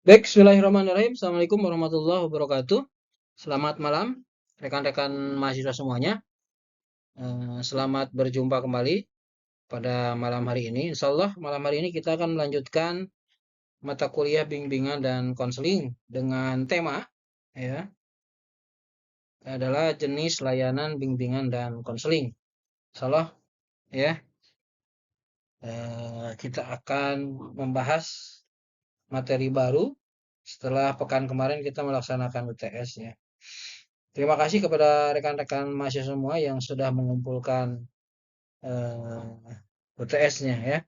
Baik, bismillahirrahmanirrahim. Assalamualaikum warahmatullahi wabarakatuh. Selamat malam, rekan-rekan mahasiswa semuanya. Selamat berjumpa kembali pada malam hari ini. Insya Allah, malam hari ini kita akan melanjutkan mata kuliah bimbingan dan konseling dengan tema ya adalah jenis layanan bimbingan dan konseling. Insya Allah, ya kita akan membahas materi baru setelah pekan kemarin kita melaksanakan UTS ya. Terima kasih kepada rekan-rekan mahasiswa semua yang sudah mengumpulkan UTS-nya ya.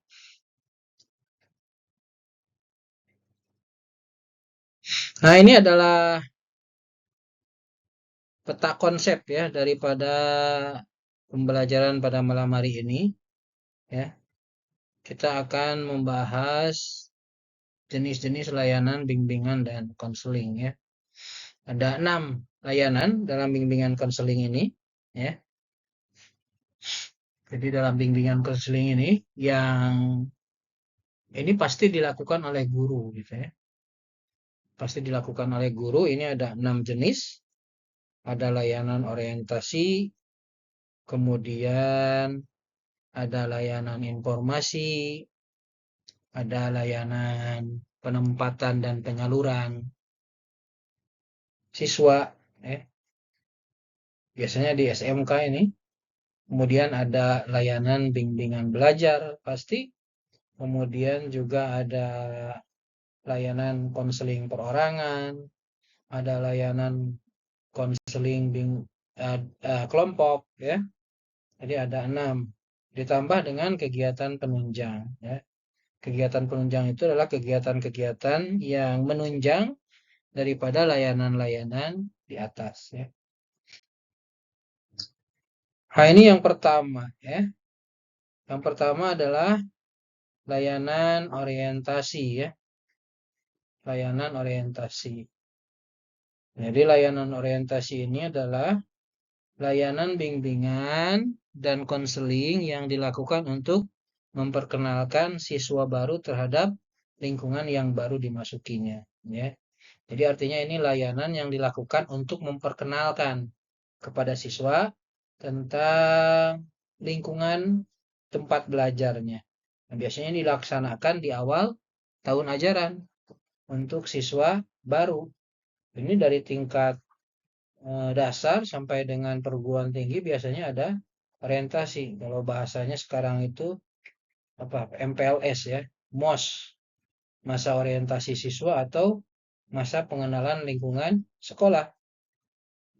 Nah, ini adalah peta konsep ya daripada pembelajaran pada malam hari ini ya. Kita akan membahas jenis-jenis layanan bimbingan dan konseling ya. Ada 6 layanan dalam bimbingan konseling ini ya. Jadi dalam bimbingan konseling ini yang ini pasti dilakukan oleh guru gitu ya. Pasti dilakukan oleh guru. Ini ada 6 jenis. Ada layanan orientasi, kemudian ada layanan informasi, ada layanan penempatan dan penyaluran siswa, biasanya di SMK ini. Kemudian ada layanan bimbingan belajar, pasti. Kemudian juga ada layanan konseling perorangan, ada layanan konseling kelompok, ya. Jadi ada 6. Ditambah dengan kegiatan penunjang, ya. Kegiatan penunjang itu adalah kegiatan-kegiatan yang menunjang daripada layanan-layanan di atas, ya. Nah, ini yang pertama, ya. Yang pertama adalah layanan orientasi, ya. Layanan orientasi. Jadi layanan orientasi ini adalah layanan bimbingan dan konseling yang dilakukan untuk memperkenalkan siswa baru terhadap lingkungan yang baru dimasukinya, ya. Jadi artinya ini layanan yang dilakukan untuk memperkenalkan kepada siswa tentang lingkungan tempat belajarnya. Nah, biasanya dilaksanakan di awal tahun ajaran untuk siswa baru. Ini dari tingkat dasar sampai dengan perguruan tinggi biasanya ada orientasi. Kalau bahasanya sekarang itu MPLS ya, MOS, masa orientasi siswa atau masa pengenalan lingkungan sekolah.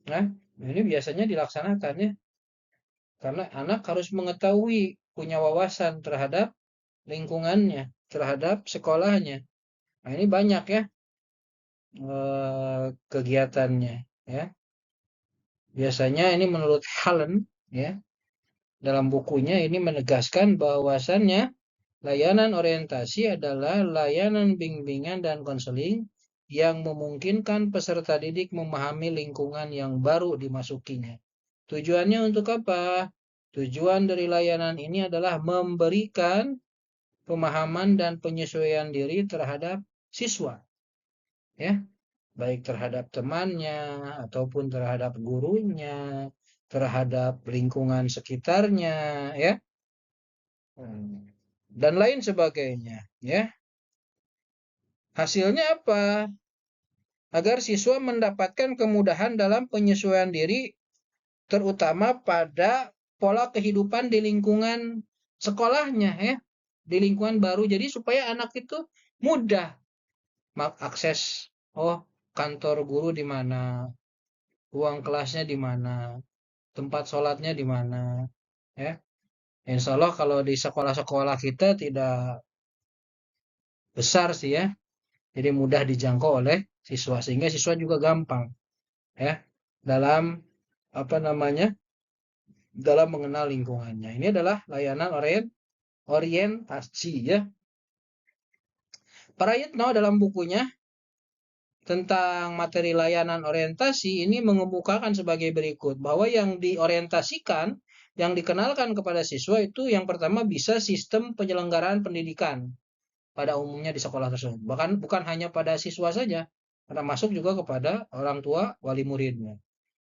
Nah, ini biasanya dilaksanakan ya, karena anak harus mengetahui, punya wawasan terhadap lingkungannya, terhadap sekolahnya. Nah, ini banyak ya kegiatannya ya. Biasanya ini menurut Helen ya, dalam bukunya ini menegaskan bahwasannya layanan orientasi adalah layanan bimbingan dan konseling yang memungkinkan peserta didik memahami lingkungan yang baru dimasukinya. Tujuannya untuk apa? Tujuan dari layanan ini adalah memberikan pemahaman dan penyesuaian diri terhadap siswa, ya, baik terhadap temannya ataupun terhadap gurunya, terhadap lingkungan sekitarnya, ya, dan lain sebagainya, ya. Hasilnya apa? Agar siswa mendapatkan kemudahan dalam penyesuaian diri, terutama pada pola kehidupan di lingkungan sekolahnya, ya, di lingkungan baru. Jadi supaya anak itu mudah akses, kantor guru di mana, ruang kelasnya di mana, tempat sholatnya di mana, ya. Insya Allah kalau di sekolah-sekolah kita tidak besar sih ya, jadi mudah dijangkau oleh siswa sehingga siswa juga gampang ya dalam dalam mengenal lingkungannya. Ini adalah layanan orientasi ya. Prayitno dalam bukunya tentang materi layanan orientasi ini mengemukakan sebagai berikut, bahwa yang diorientasikan, yang dikenalkan kepada siswa itu yang pertama bisa sistem penyelenggaraan pendidikan. pada umumnya di sekolah tersebut. Bahkan bukan hanya pada siswa saja, termasuk juga kepada orang tua wali muridnya.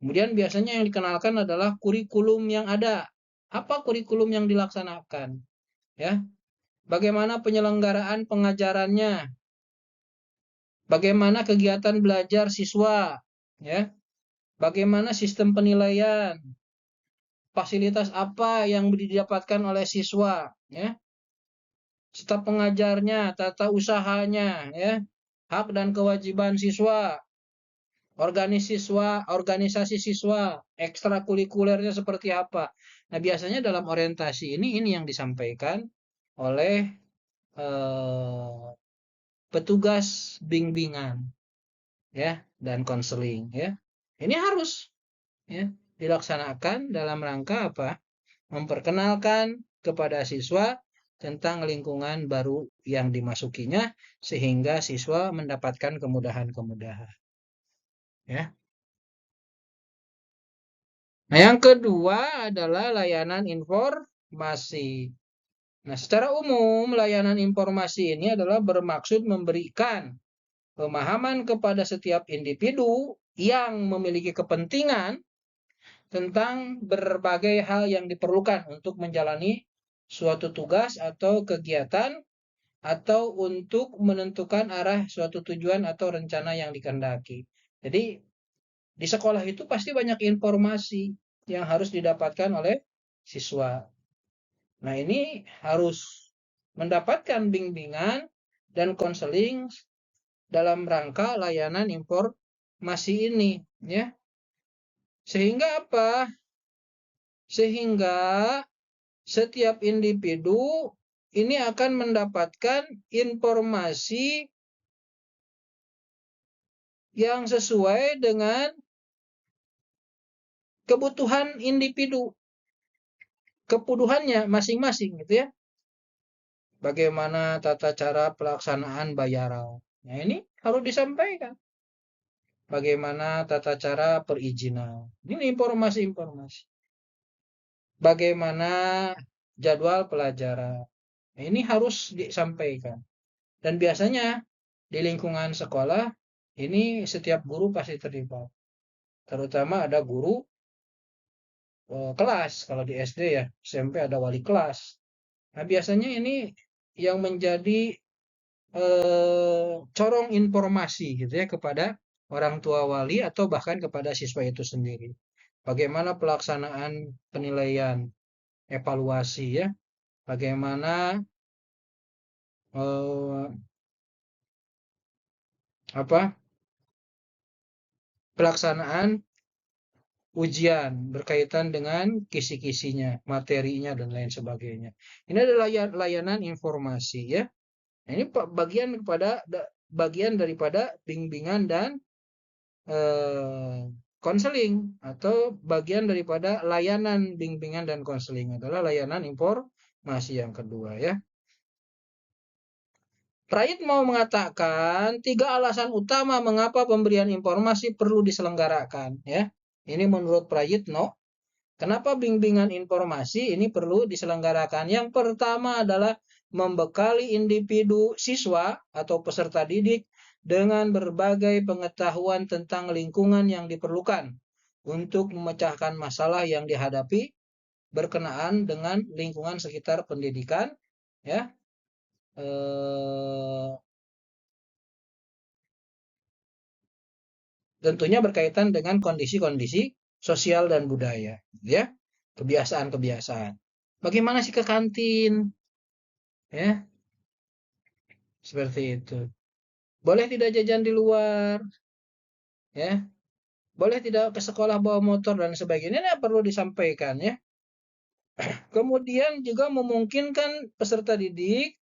Kemudian biasanya yang dikenalkan adalah kurikulum yang ada. Apa kurikulum yang dilaksanakan? Ya, bagaimana penyelenggaraan pengajarannya? Bagaimana kegiatan belajar siswa? Ya, bagaimana sistem penilaian? Fasilitas apa yang didapatkan oleh siswa? Ya, staf pengajarnya, tata usahanya, ya, hak dan kewajiban siswa, organisasi siswa, ekstrakurikulernya seperti apa. Nah, biasanya dalam orientasi ini yang disampaikan oleh eh, petugas bimbingan, ya, dan konseling, ya. Ini harus, ya, dilaksanakan dalam rangka apa? Memperkenalkan kepada siswa tentang lingkungan baru yang dimasukinya sehingga siswa mendapatkan kemudahan-kemudahan, ya. Nah, yang kedua adalah layanan informasi. Nah, secara umum layanan informasi ini adalah bermaksud memberikan pemahaman kepada setiap individu yang memiliki kepentingan tentang berbagai hal yang diperlukan untuk menjalani suatu tugas atau kegiatan atau untuk menentukan arah suatu tujuan atau rencana yang dikehendaki. Jadi, di sekolah itu pasti banyak informasi yang harus didapatkan oleh siswa. Nah, ini harus mendapatkan bimbingan dan konseling dalam rangka layanan informasi ini, ya. Sehingga apa? Sehingga setiap individu ini akan mendapatkan informasi yang sesuai dengan kebutuhan individu, kebutuhannya masing-masing gitu ya. Bagaimana tata cara pelaksanaan bayaran. Nah, ini harus disampaikan. Bagaimana tata cara perizinan. Ini informasi-informasi. Bagaimana jadwal pelajaran. Nah, ini harus disampaikan. Dan biasanya di lingkungan sekolah ini setiap guru pasti terlibat. Terutama ada guru kelas kalau di SD, ya, SMP ada wali kelas. Nah, biasanya ini yang menjadi corong informasi gitu ya kepada orang tua wali atau bahkan kepada siswa itu sendiri. Bagaimana pelaksanaan penilaian, evaluasi, ya, bagaimana eh, apa pelaksanaan ujian berkaitan dengan kisi-kisinya, materinya dan lain sebagainya. Ini adalah layanan informasi, ya. Nah, ini bagian daripada bimbingan dan konseling atau bagian daripada layanan bimbingan dan konseling adalah layanan informasi yang kedua, ya. Prayit mau mengatakan 3 alasan utama mengapa pemberian informasi perlu diselenggarakan, ya. Ini menurut Prayitno, kenapa bimbingan informasi ini perlu diselenggarakan? Yang pertama adalah membekali individu siswa atau peserta didik dengan berbagai pengetahuan tentang lingkungan yang diperlukan untuk memecahkan masalah yang dihadapi berkenaan dengan lingkungan sekitar pendidikan, ya. Tentunya berkaitan dengan kondisi-kondisi sosial dan budaya, ya. Kebiasaan-kebiasaan. Bagaimana sih ke kantin, ya, seperti itu. Boleh tidak jajan di luar, ya. Boleh tidak ke sekolah bawa motor dan sebagainya. Ini perlu disampaikan, ya. Kemudian juga memungkinkan peserta didik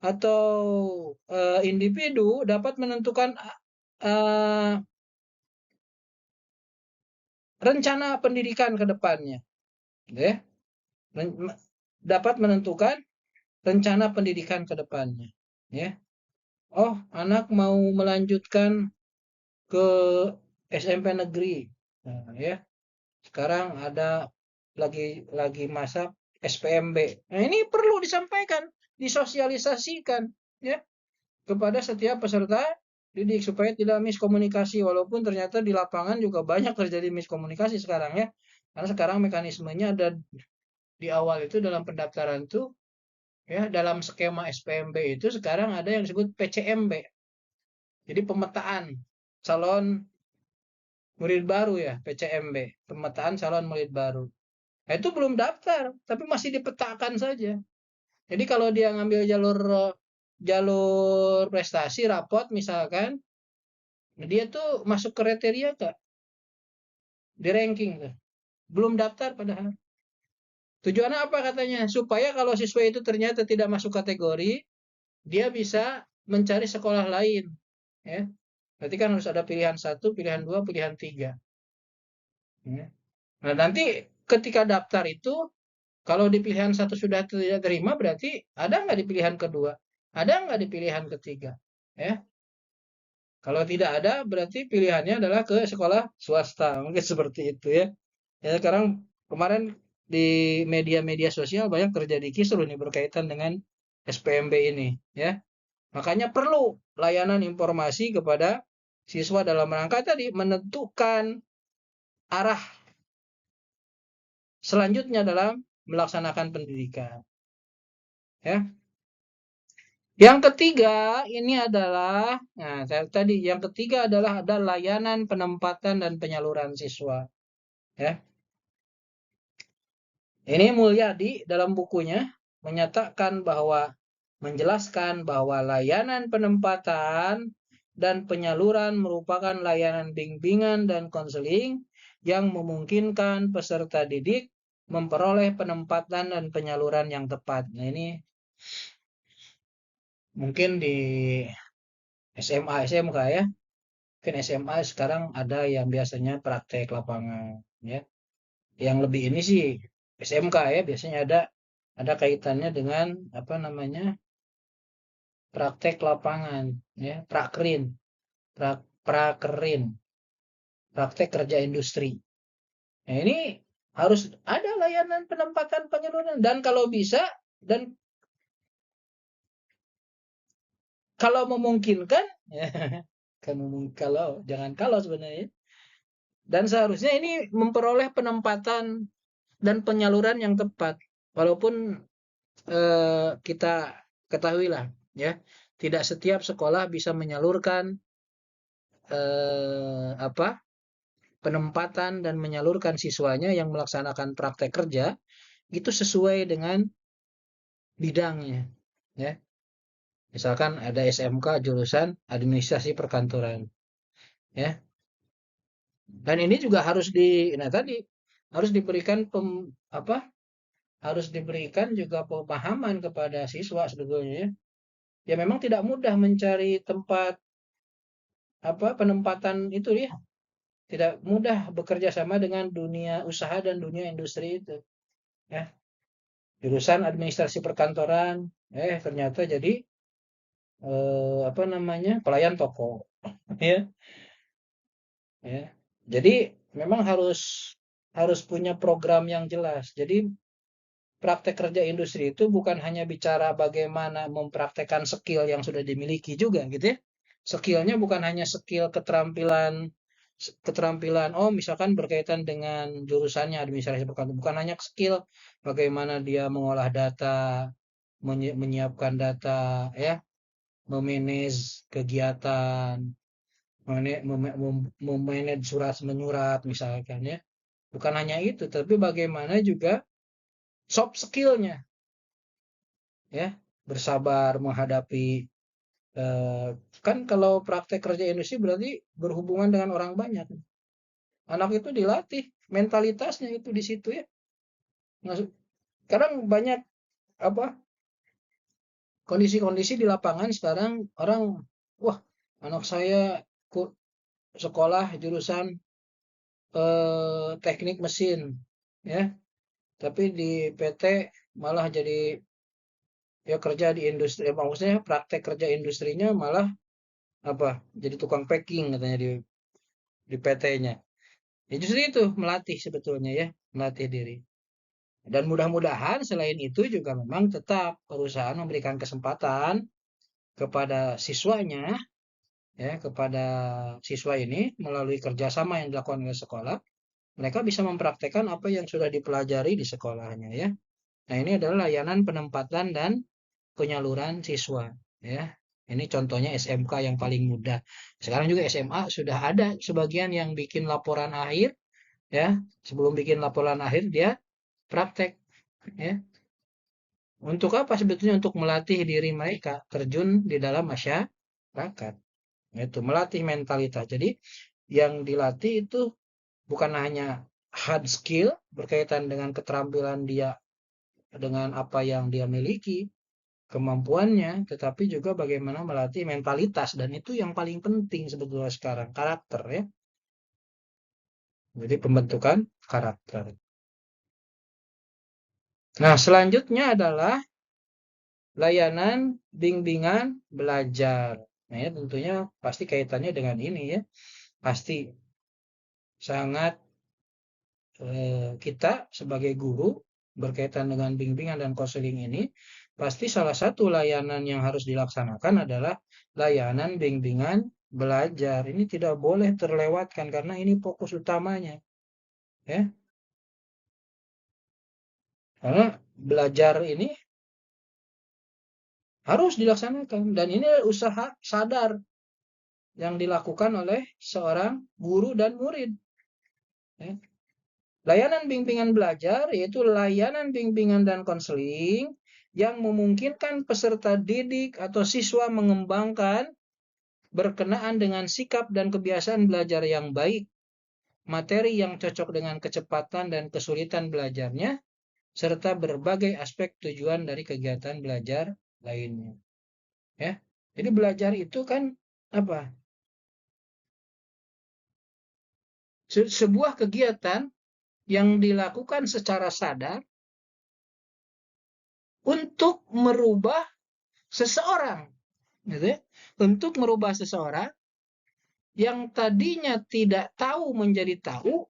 atau individu dapat menentukan rencana pendidikan ke depannya, ya. Dapat menentukan rencana pendidikan ke depannya, ya. Oh, anak mau melanjutkan ke SMP negeri. Nah, ya. Sekarang ada lagi masa SPMB. Nah, ini perlu disampaikan, disosialisasikan. ya kepada setiap peserta didik supaya tidak miskomunikasi, walaupun ternyata di lapangan juga banyak terjadi miskomunikasi sekarang ya. Karena sekarang mekanismenya ada di awal itu dalam pendaftaran itu ya, dalam skema SPMB itu sekarang ada yang disebut PCMB. Jadi pemetaan calon murid baru ya, PCMB, pemetaan calon murid baru. Nah, itu belum daftar, tapi masih dipetakan saja. Jadi kalau dia ngambil jalur prestasi rapot misalkan, dia tuh masuk kriteria gak di ranking tuh. Belum daftar padahal. Tujuannya apa katanya? Supaya kalau siswa itu ternyata tidak masuk kategori, dia bisa mencari sekolah lain. Ya. Berarti kan harus ada pilihan satu, pilihan dua, pilihan tiga. Ya. Nah nanti ketika daftar itu, kalau di pilihan satu sudah tidak terima, berarti ada nggak di pilihan kedua? Ada nggak di pilihan ketiga? Ya. Kalau tidak ada, berarti pilihannya adalah ke sekolah swasta. Mungkin seperti itu ya. Ya sekarang kemarin di media-media sosial banyak terjadi kisruh nih berkaitan dengan SPMB ini ya. Makanya perlu layanan informasi kepada siswa dalam rangka tadi menentukan arah selanjutnya dalam melaksanakan pendidikan ya. Yang ketiga ini adalah, nah tadi yang ketiga adalah ada layanan penempatan dan penyaluran siswa ya. Ini Mulyadi dalam bukunya menyatakan bahwa menjelaskan bahwa layanan penempatan dan penyaluran merupakan layanan bimbingan dan konseling yang memungkinkan peserta didik memperoleh penempatan dan penyaluran yang tepat. Nah, ini mungkin di SMA, SMK ya. Mungkin SMA sekarang ada yang biasanya praktek lapangan ya. Yang lebih ini sih SMK ya, biasanya ada kaitannya dengan apa namanya? Praktek lapangan ya, prakrin, prakerin, praktek kerja industri. Nah, ini harus ada layanan penempatan penyaluran dan kalau bisa dan kalau memungkinkan ya, kalau jangan kalau sebenarnya, dan seharusnya ini memperoleh penempatan dan penyaluran yang tepat, walaupun kita ketahuilah ya, tidak setiap sekolah bisa menyalurkan apa penempatan dan menyalurkan siswanya yang melaksanakan praktek kerja itu sesuai dengan bidangnya ya. Misalkan ada SMK jurusan administrasi perkantoran ya. Dan ini juga harus nah tadi harus diberikan harus diberikan juga pemahaman kepada siswa sebetulnya ya. Ya memang tidak mudah mencari tempat penempatan itu ya. Tidak mudah bekerja sama dengan dunia usaha dan dunia industri itu ya. Jurusan administrasi perkantoran ternyata jadi apa namanya pelayan toko ya. Ya. Jadi memang harus harus punya program yang jelas. Jadi praktek kerja industri itu bukan hanya bicara bagaimana mempraktekkan skill yang sudah dimiliki juga gitu ya. Skillnya bukan hanya skill keterampilan oh misalkan berkaitan dengan jurusannya administrasi perkantoran, bukan hanya skill bagaimana dia mengolah data, menyiapkan data ya, memanage kegiatan, memanage surat menyurat misalkan ya. Bukan hanya itu, tapi bagaimana juga soft skill-nya ya, bersabar menghadapi kan kalau praktek kerja industri berarti berhubungan dengan orang banyak. Anak itu dilatih mentalitasnya itu di situ ya. Maksud, kadang banyak apa kondisi-kondisi di lapangan sekarang orang wah anak saya sekolah jurusan teknik mesin ya, tapi di PT malah jadi ya kerja di industri, maksudnya praktek kerja industrinya malah apa jadi tukang packing katanya di PT-nya. Ya justru itu melatih sebetulnya ya, melatih diri. Dan mudah-mudahan selain itu juga memang tetap perusahaan memberikan kesempatan kepada siswanya, ya, kepada siswa ini melalui kerjasama yang dilakukan oleh sekolah, mereka bisa mempraktekkan apa yang sudah dipelajari di sekolahnya, ya. Nah, ini adalah layanan penempatan dan penyaluran siswa, ya. Ini contohnya SMK yang paling mudah. Sekarang juga SMA sudah ada sebagian yang bikin laporan akhir, ya. Sebelum bikin laporan akhir dia praktek, ya. Untuk apa sebetulnya? Untuk melatih diri mereka terjun di dalam masyarakat. Itu melatih mentalitas. Jadi yang dilatih itu bukan hanya hard skill berkaitan dengan keterampilan dia dengan apa yang dia miliki, kemampuannya, tetapi juga bagaimana melatih mentalitas dan itu yang paling penting sebetulnya sekarang, karakter, ya. Jadi pembentukan karakter. Nah, selanjutnya adalah layanan bimbingan belajar. Nah, ya tentunya pasti kaitannya dengan ini, ya. Pasti sangat kita sebagai guru berkaitan dengan bimbingan dan konseling ini, pasti salah satu layanan yang harus dilaksanakan adalah layanan bimbingan belajar. Ini tidak boleh terlewatkan karena ini fokus utamanya, ya. Karena belajar ini harus dilaksanakan dan ini usaha sadar yang dilakukan oleh seorang guru dan murid, ya. Layanan bimbingan belajar yaitu layanan bimbingan dan konseling yang memungkinkan peserta didik atau siswa mengembangkan berkenaan dengan sikap dan kebiasaan belajar yang baik, materi yang cocok dengan kecepatan dan kesulitan belajarnya, serta berbagai aspek tujuan dari kegiatan belajar lainnya. Ya, jadi belajar itu kan apa? Sebuah kegiatan yang dilakukan secara sadar untuk merubah seseorang, gitu ya. Untuk merubah seseorang yang tadinya tidak tahu menjadi tahu,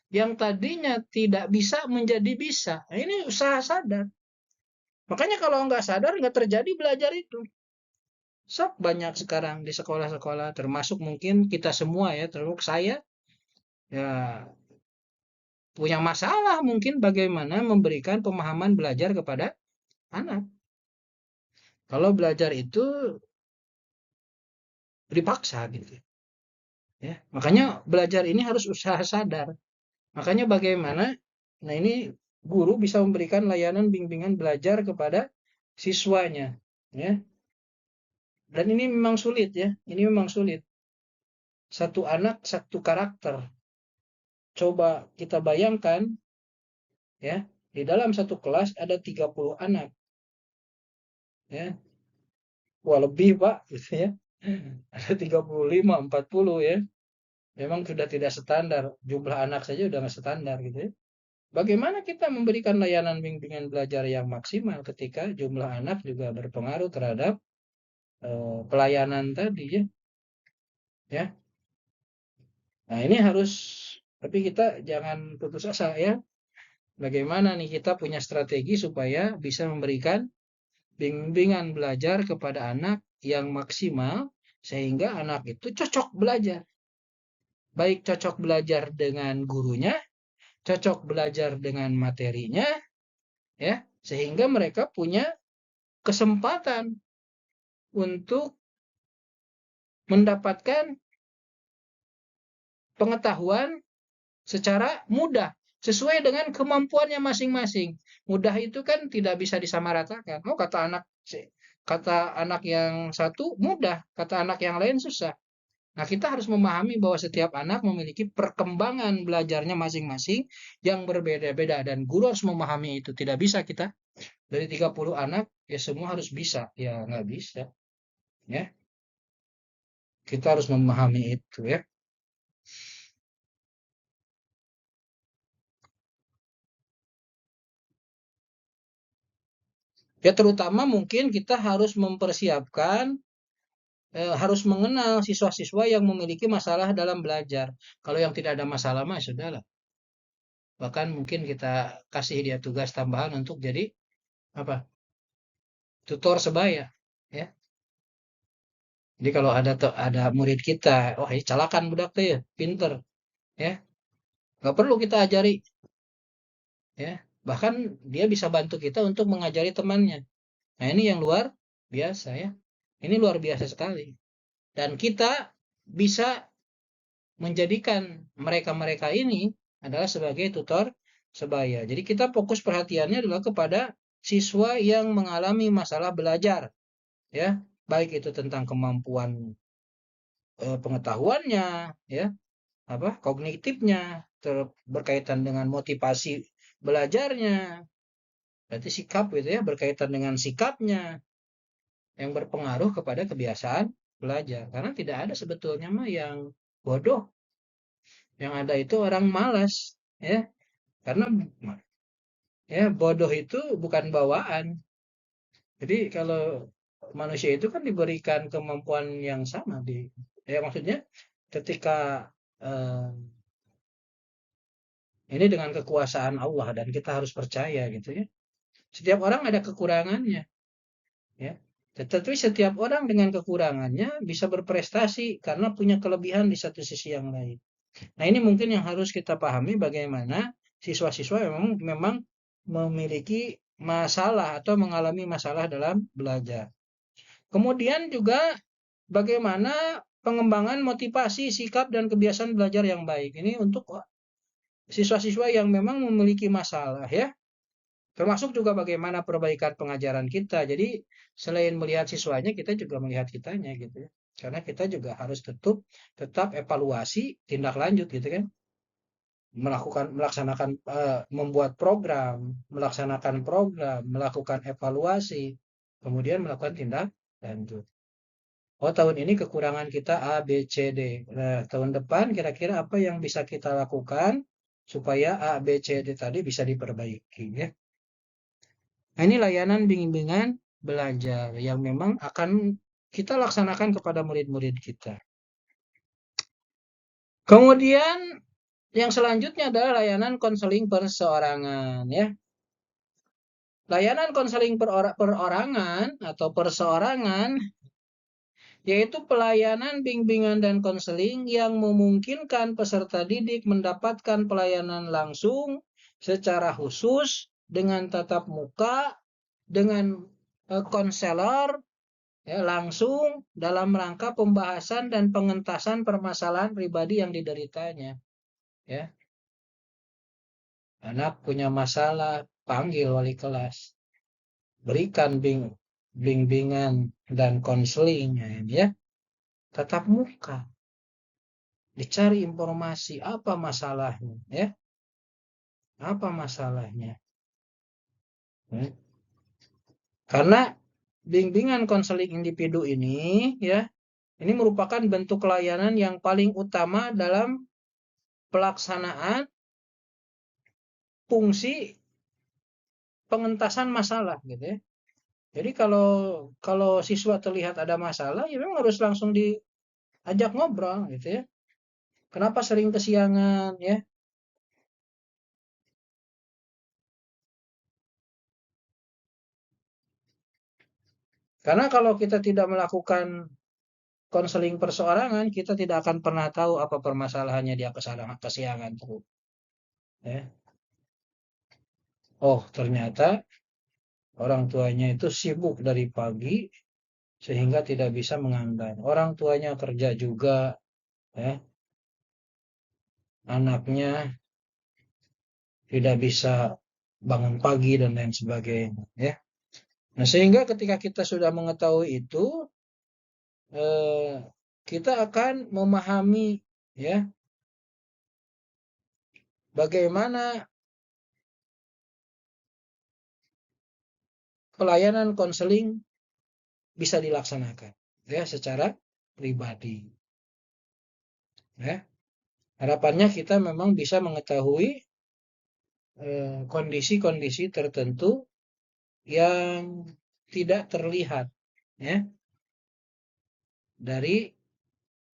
yang tadinya tidak bisa menjadi bisa. Nah, ini usaha sadar. Makanya kalau nggak sadar nggak terjadi belajar itu. Sok banyak sekarang di sekolah-sekolah, termasuk mungkin kita semua, ya, termasuk saya, ya, punya masalah mungkin bagaimana memberikan pemahaman belajar kepada anak. Kalau belajar itu dipaksa gitu, ya. Makanya belajar ini harus usaha sadar. Makanya bagaimana, nah ini guru bisa memberikan layanan bimbingan belajar kepada siswanya, ya. Dan ini memang sulit, ya. Ini memang sulit. Satu anak, satu karakter. Coba kita bayangkan, ya, di dalam satu kelas ada 30 anak, ya. Wah, lebih, Pak, gitu ya. Ada 35, 40, ya. Memang sudah tidak standar. Jumlah anak saja sudah nggak standar, gitu ya. Bagaimana kita memberikan layanan bimbingan belajar yang maksimal ketika jumlah anak juga berpengaruh terhadap pelayanan tadi, ya. Ya. Nah, ini harus, tapi kita jangan putus asa, ya. Bagaimana nih kita punya strategi supaya bisa memberikan bimbingan belajar kepada anak yang maksimal sehingga anak itu cocok belajar. Baik cocok belajar dengan gurunya, cocok belajar dengan materinya, ya, sehingga mereka punya kesempatan untuk mendapatkan pengetahuan secara mudah sesuai dengan kemampuannya masing-masing. Mudah itu kan tidak bisa disamaratakan. Oh, kata anak yang satu mudah, kata anak yang lain susah. Nah, kita harus memahami bahwa setiap anak memiliki perkembangan belajarnya masing-masing yang berbeda-beda dan guru harus memahami itu. Tidak bisa kita dari 30 anak ya semua harus bisa. Ya, nggak bisa, ya. Kita harus memahami itu, ya. Ya, terutama mungkin kita harus mempersiapkan, harus mengenal siswa-siswa yang memiliki masalah dalam belajar. Kalau yang tidak ada masalah mah sudahlah. Bahkan mungkin kita kasih dia tugas tambahan untuk jadi apa? Tutor sebaya, ya. Jadi kalau ada murid kita, wah ini calakan budak tuh ya, pinter, ya, nggak perlu kita ajari, ya, bahkan dia bisa bantu kita untuk mengajari temannya. Nah ini yang luar biasa ya, ini luar biasa sekali. Dan kita bisa menjadikan mereka-mereka ini adalah sebagai tutor sebaya. Jadi kita fokus perhatiannya adalah kepada siswa yang mengalami masalah belajar, ya, baik itu tentang kemampuan pengetahuannya, ya, apa kognitifnya, berkaitan dengan motivasi belajarnya, berarti sikap gitu ya, berkaitan dengan sikapnya yang berpengaruh kepada kebiasaan belajar. Karena tidak ada sebetulnya mah yang bodoh, yang ada itu orang malas, ya. Karena ya bodoh itu bukan bawaan. Jadi kalau manusia itu kan diberikan kemampuan yang sama ya maksudnya ketika eh, ini dengan kekuasaan Allah dan kita harus percaya gitu ya. Setiap orang ada kekurangannya, ya. Tetapi setiap orang dengan kekurangannya bisa berprestasi karena punya kelebihan di satu sisi yang lain. Nah, ini mungkin yang harus kita pahami bagaimana siswa-siswa memang memiliki masalah atau mengalami masalah dalam belajar. Kemudian juga bagaimana pengembangan motivasi, sikap, dan kebiasaan belajar yang baik. Ini untuk siswa-siswa yang memang memiliki masalah ya. Termasuk juga bagaimana perbaikan pengajaran kita. Jadi selain melihat siswanya, kita juga melihat kitanya gitu ya. Karena kita juga harus tetap evaluasi tindak lanjut gitu kan. Melaksanakan membuat program, melakukan evaluasi, kemudian melakukan tindak lanjut. Oh, tahun ini kekurangan kita A, B, C, D. Nah, tahun depan kira-kira apa yang bisa kita lakukan supaya A, B, C, D tadi bisa diperbaiki ya. Nah, ini layanan bimbingan belajar yang memang akan kita laksanakan kepada murid-murid kita. Kemudian yang selanjutnya adalah layanan konseling perseorangan ya. Layanan konseling perorangan atau perseorangan yaitu pelayanan bimbingan dan konseling yang memungkinkan peserta didik mendapatkan pelayanan langsung secara khusus dengan tatap muka, dengan konselor ya, langsung dalam rangka pembahasan dan pengentasan permasalahan pribadi yang dideritanya. Ya, anak punya masalah, panggil wali kelas, berikan bimbingan dan konseling ya, tatap muka. Dicari informasi apa masalahnya ya, apa masalahnya ya. Karena bimbingan konseling individu ini ya, ini merupakan bentuk layanan yang paling utama dalam pelaksanaan fungsi pengentasan masalah gitu ya. Jadi kalau kalau siswa terlihat ada masalah ya memang harus langsung diajak ngobrol gitu ya. Kenapa sering kesiangan ya. Karena kalau kita tidak melakukan konseling perseorangan, kita tidak akan pernah tahu apa permasalahannya dia kesiangan terus. Ya. Oh, ternyata orang tuanya itu sibuk dari pagi sehingga tidak bisa mengandalkan. Orang tuanya kerja juga, ya. Anaknya tidak bisa bangun pagi dan lain sebagainya. Ya. Nah, sehingga ketika kita sudah mengetahui itu, eh, kita akan memahami ya bagaimana pelayanan konseling bisa dilaksanakan ya secara pribadi ya. Harapannya kita memang bisa mengetahui kondisi-kondisi tertentu yang tidak terlihat ya dari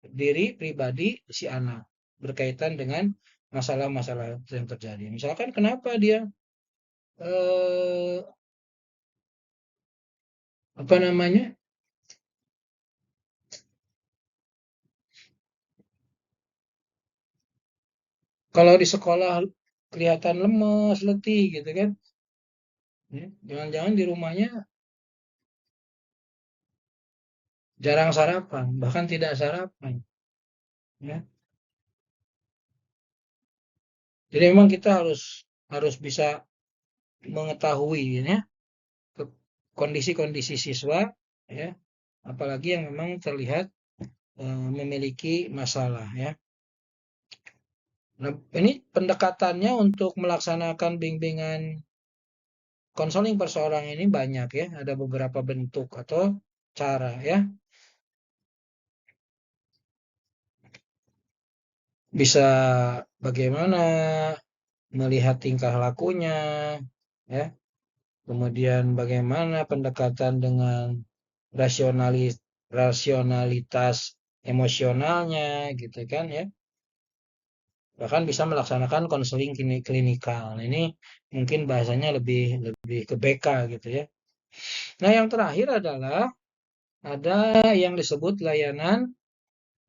diri pribadi si anak berkaitan dengan masalah-masalah yang terjadi. Misalkan kenapa dia eh, apa namanya Kalau di sekolah kelihatan lemes, letih gitu kan. Ya, jangan-jangan di rumahnya jarang sarapan, bahkan tidak sarapan. Ya. Jadi memang kita harus harus bisa mengetahui ya kondisi-kondisi siswa ya, apalagi yang memang terlihat memiliki masalah ya. Nah, ini pendekatannya untuk melaksanakan bimbingan konseling perseorangan ini banyak ya, ada beberapa bentuk atau cara ya. Bisa bagaimana melihat tingkah lakunya ya. Kemudian bagaimana pendekatan dengan rasionalitas emosionalnya gitu kan ya. Bahkan bisa melaksanakan konseling klinikal. Nah, ini mungkin bahasanya lebih lebih ke BK gitu ya. Nah, yang terakhir adalah ada yang disebut layanan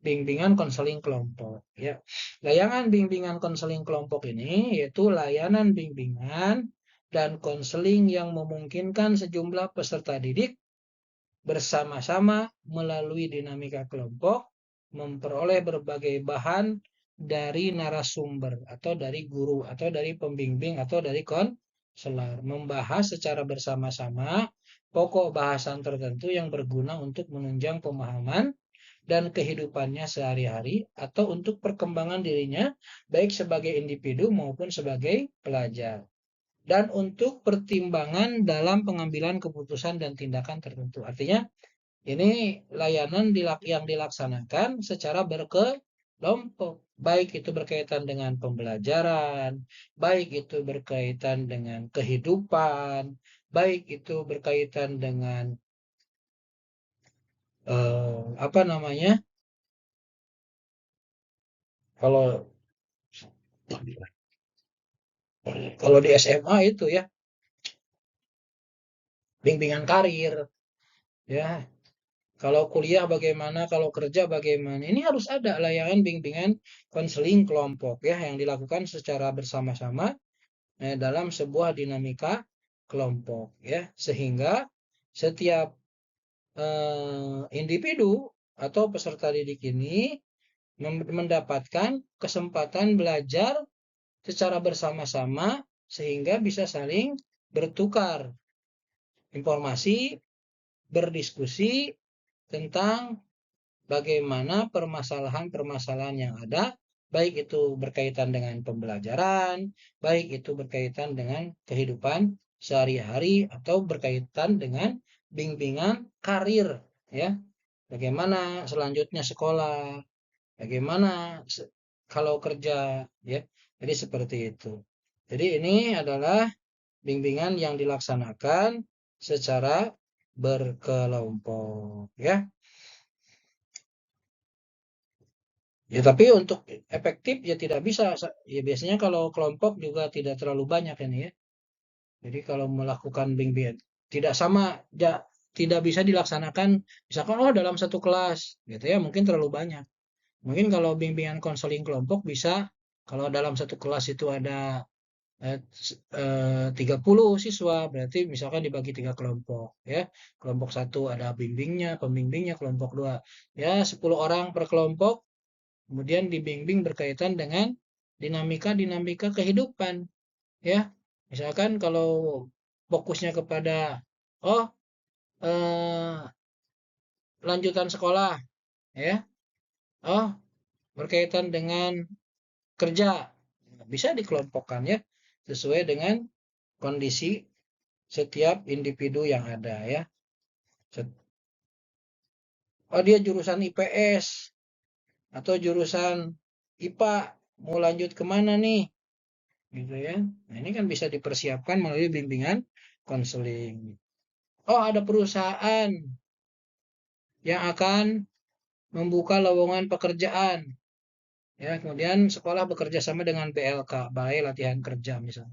bimbingan konseling kelompok ya. Layanan bimbingan konseling kelompok ini yaitu layanan bimbingan dan konseling yang memungkinkan sejumlah peserta didik bersama-sama melalui dinamika kelompok memperoleh berbagai bahan dari narasumber atau dari guru atau dari pembimbing atau dari konselor, membahas secara bersama-sama pokok bahasan tertentu yang berguna untuk menunjang pemahaman dan kehidupannya sehari-hari atau untuk perkembangan dirinya baik sebagai individu maupun sebagai pelajar dan untuk pertimbangan dalam pengambilan keputusan dan tindakan tertentu. Artinya ini layanan yang dilaksanakan secara berkelompok, baik itu berkaitan dengan pembelajaran, baik itu berkaitan dengan kehidupan, baik itu berkaitan dengan apa namanya? Kalau kalau di SMA itu ya, bimbingan karir, ya. Kalau kuliah bagaimana, kalau kerja bagaimana. Ini harus ada layanan bimbingan konseling kelompok ya yang dilakukan secara bersama-sama dalam sebuah dinamika kelompok ya. Sehingga setiap individu atau peserta didik ini mendapatkan kesempatan belajar secara bersama-sama sehingga bisa saling bertukar informasi, berdiskusi tentang bagaimana permasalahan-permasalahan yang ada, baik itu berkaitan dengan pembelajaran, baik itu berkaitan dengan kehidupan sehari-hari atau berkaitan dengan bimbingan karir ya. Bagaimana selanjutnya sekolah, bagaimana kalau kerja ya. Jadi seperti itu. Jadi ini adalah bimbingan yang dilaksanakan secara berkelompok ya. Ya tapi untuk efektif ya tidak bisa. Ya biasanya kalau kelompok juga tidak terlalu banyak ini ya. Jadi kalau melakukan bimbingan tidak sama ya, tidak bisa dilaksanakan misalkan oh dalam satu kelas gitu ya mungkin terlalu banyak. Mungkin kalau bimbingan konseling kelompok bisa kalau dalam satu kelas itu ada 30 siswa berarti misalkan dibagi 3 kelompok ya. Kelompok satu ada pembimbingnya, kelompok dua ya 10 orang per kelompok. Kemudian dibimbing berkaitan dengan dinamika-dinamika kehidupan, ya. Misalkan kalau fokusnya kepada oh eh, lanjutan sekolah, ya. Oh berkaitan dengan kerja, bisa dikelompokkan ya sesuai dengan kondisi setiap individu yang ada ya. Oh dia jurusan IPS atau jurusan IPA mau lanjut kemana nih? Gitu ya. Nah, ini kan bisa dipersiapkan melalui bimbingan konseling. Oh, ada perusahaan yang akan membuka lowongan pekerjaan. Ya, kemudian sekolah bekerja sama dengan BLK, Balai Latihan Kerja misalnya.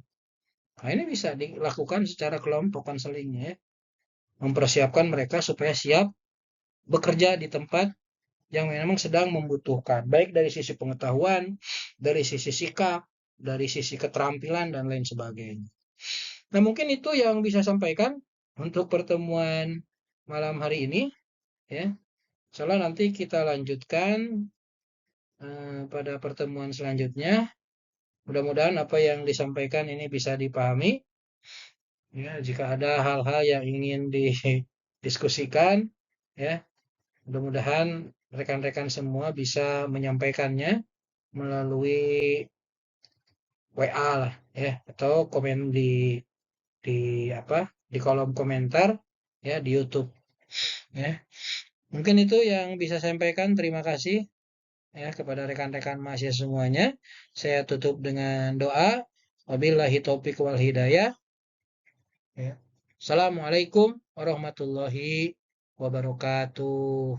Nah, ini bisa dilakukan secara kelompok konselingnya ya. Mempersiapkan mereka supaya siap bekerja di tempat yang memang sedang membutuhkan, baik dari sisi pengetahuan, dari sisi sikap, dari sisi keterampilan dan lain sebagainya. Nah, mungkin itu yang bisa sampaikan untuk pertemuan malam hari ini, ya. Soalnya nanti kita lanjutkan pada pertemuan selanjutnya. Mudah-mudahan apa yang disampaikan ini bisa dipahami. Ya, jika ada hal-hal yang ingin didiskusikan, ya, mudah-mudahan rekan-rekan semua bisa menyampaikannya melalui WA lah, ya, atau komen di apa di kolom komentar, ya, di YouTube, ya. Mungkin itu yang bisa saya sampaikan. Terima kasih, ya, kepada rekan-rekan mahasiswa semuanya. Saya tutup dengan doa. Wabillahi taufik wal hidayah. Ya. Assalamualaikum warahmatullahi wabarakatuh.